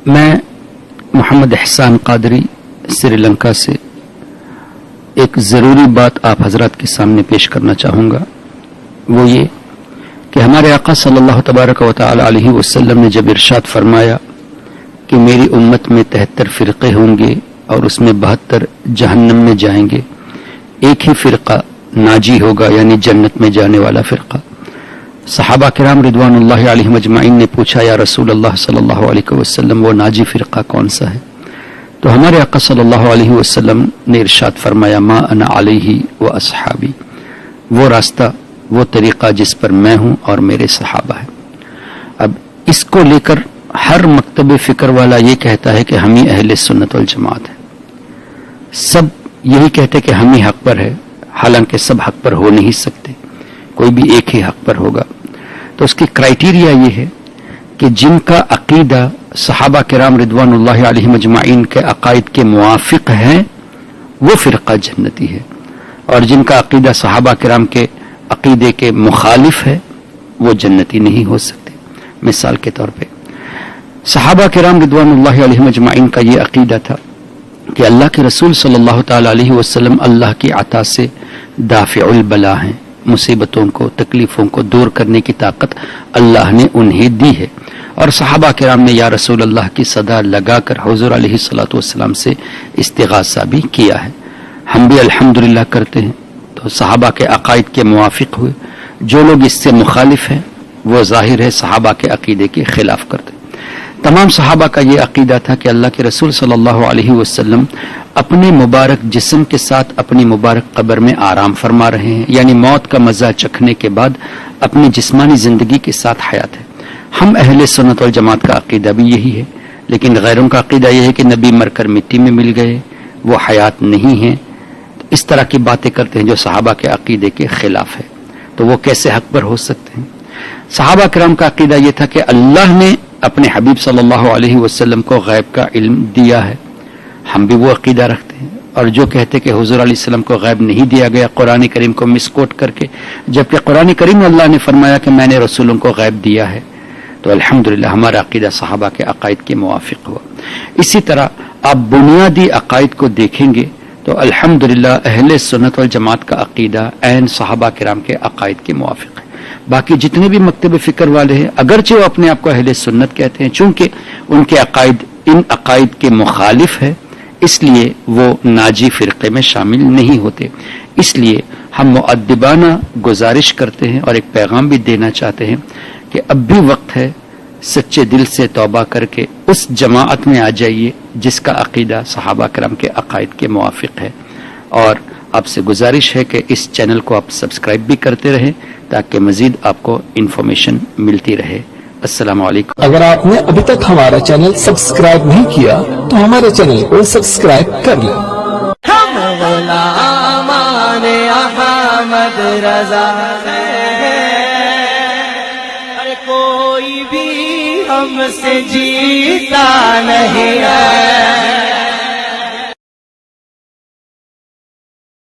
میں محمد احسان قادری سری لنکا سے ایک ضروری بات آپ حضرات کے سامنے پیش کرنا چاہوں گا. وہ یہ کہ ہمارے آقا صلی اللہ تبارک و تعالی علیہ وسلم نے جب ارشاد فرمایا کہ میری امت میں 73 فرقے ہوں گے اور اس میں 72 جہنم میں جائیں گے، ایک ہی فرقہ ناجی ہوگا، یعنی جنت میں جانے والا فرقہ. صحابہ کرام رضوان اللہ علیہم اجمعین نے پوچھا، یا رسول اللہ صلی اللہ علیہ وسلم وہ ناجی فرقہ کون سا ہے؟ تو ہمارے آقا صلی اللہ علیہ وسلم نے ارشاد فرمایا، ما انا علیہ و اصحابی، وہ راستہ، وہ طریقہ جس پر میں ہوں اور میرے صحابہ ہیں. اب اس کو لے کر ہر مکتب فکر والا یہ کہتا ہے کہ ہم ہی اہل سنت والجماعت ہیں، سب یہی کہتے کہ ہم ہی حق پر ہے، حالانکہ سب حق پر ہو نہیں سکتے، کوئی بھی ایک ہی حق پر ہوگا. تو اس کی کرائیٹیریا یہ ہے کہ جن کا عقیدہ صحابہ کرام رضوان اللہ علیہم اجمعین کے عقائد کے موافق ہے وہ فرقہ جنتی ہے، اور جن کا عقیدہ صحابہ کرام کے عقیدے کے مخالف ہے وہ جنتی نہیں ہو سکتے. مثال کے طور پہ صحابہ کرام رضوان اللہ علیہم اجمعین کا یہ عقیدہ تھا کہ اللہ کے رسول صلی اللہ تعالی علیہ وسلم اللہ کی عطا سے دافع البلا ہیں، مصیبتوں کو، تکلیفوں کو دور کرنے کی طاقت اللہ نے انہیں دی ہے. اور صحابہ کرام نے یا رسول اللہ کی صدا لگا کر حضور علیہ الصلوۃ والسلام سے استغاثہ بھی کیا ہے. ہم بھی الحمدللہ کرتے ہیں. تو صحابہ کے عقائد کے موافق ہوئے. جو لوگ اس سے مخالف ہیں وہ ظاہر ہے صحابہ کے عقیدے کے خلاف کرتے. تمام صحابہ کا یہ عقیدہ تھا کہ اللہ کے رسول صلی اللہ علیہ وسلم اپنے مبارک جسم کے ساتھ اپنی مبارک قبر میں آرام فرما رہے ہیں، یعنی موت کا مزہ چکھنے کے بعد اپنی جسمانی زندگی کے ساتھ حیات ہے. ہم اہل سنت والجماعت کا عقیدہ بھی یہی ہے، لیکن غیروں کا عقیدہ یہ ہے کہ نبی مر کر مٹی میں مل گئے، وہ حیات نہیں ہیں. اس طرح کی باتیں کرتے ہیں جو صحابہ کے عقیدے کے خلاف ہے. تو وہ کیسے حق پر ہو سکتے ہیں؟ صحابہ کرام کا عقیدہ یہ تھا کہ اللہ نے اپنے حبیب صلی اللہ علیہ وسلم کو غیب کا علم دیا ہے. ہم بھی وہ عقیدہ رکھتے ہیں. اور جو کہتے کہ حضور علیہ السلام کو غیب نہیں دیا گیا، قرآن کریم کو مس کوٹ کر کے، جبکہ قرآن کریم میں اللہ نے فرمایا کہ میں نے رسولوں کو غیب دیا ہے، تو الحمدللہ ہمارا عقیدہ صحابہ کے عقائد کے موافق ہوا. اسی طرح آپ بنیادی عقائد کو دیکھیں گے تو الحمدللہ اہل سنت والجماعت کا عقیدہ عین صحابہ کرام کے عقائد کے موافق ہے. باقی جتنے بھی مکتب فکر والے ہیں، اگرچہ وہ اپنے آپ کو اہل سنت کہتے ہیں، چونکہ ان کے عقائد ان عقائد کے مخالف ہے، اس لیے وہ ناجی فرقے میں شامل نہیں ہوتے. اس لیے ہم مؤدبانہ گزارش کرتے ہیں اور ایک پیغام بھی دینا چاہتے ہیں کہ اب بھی وقت ہے، سچے دل سے توبہ کر کے اس جماعت میں آ جائیے جس کا عقیدہ صحابہ کرام کے عقائد کے موافق ہے. اور آپ سے گزارش ہے کہ اس چینل کو آپ سبسکرائب بھی کرتے رہیں تاکہ مزید آپ کو انفارمیشن ملتی رہے. السلام علیکم. اگر آپ نے ابھی تک ہمارا چینل سبسکرائب نہیں کیا تو ہمارے چینل کو سبسکرائب کر لیں. ہم غلامان احمد رضا ہیں، کوئی بھی ہم سے جیتا نہیں ہے.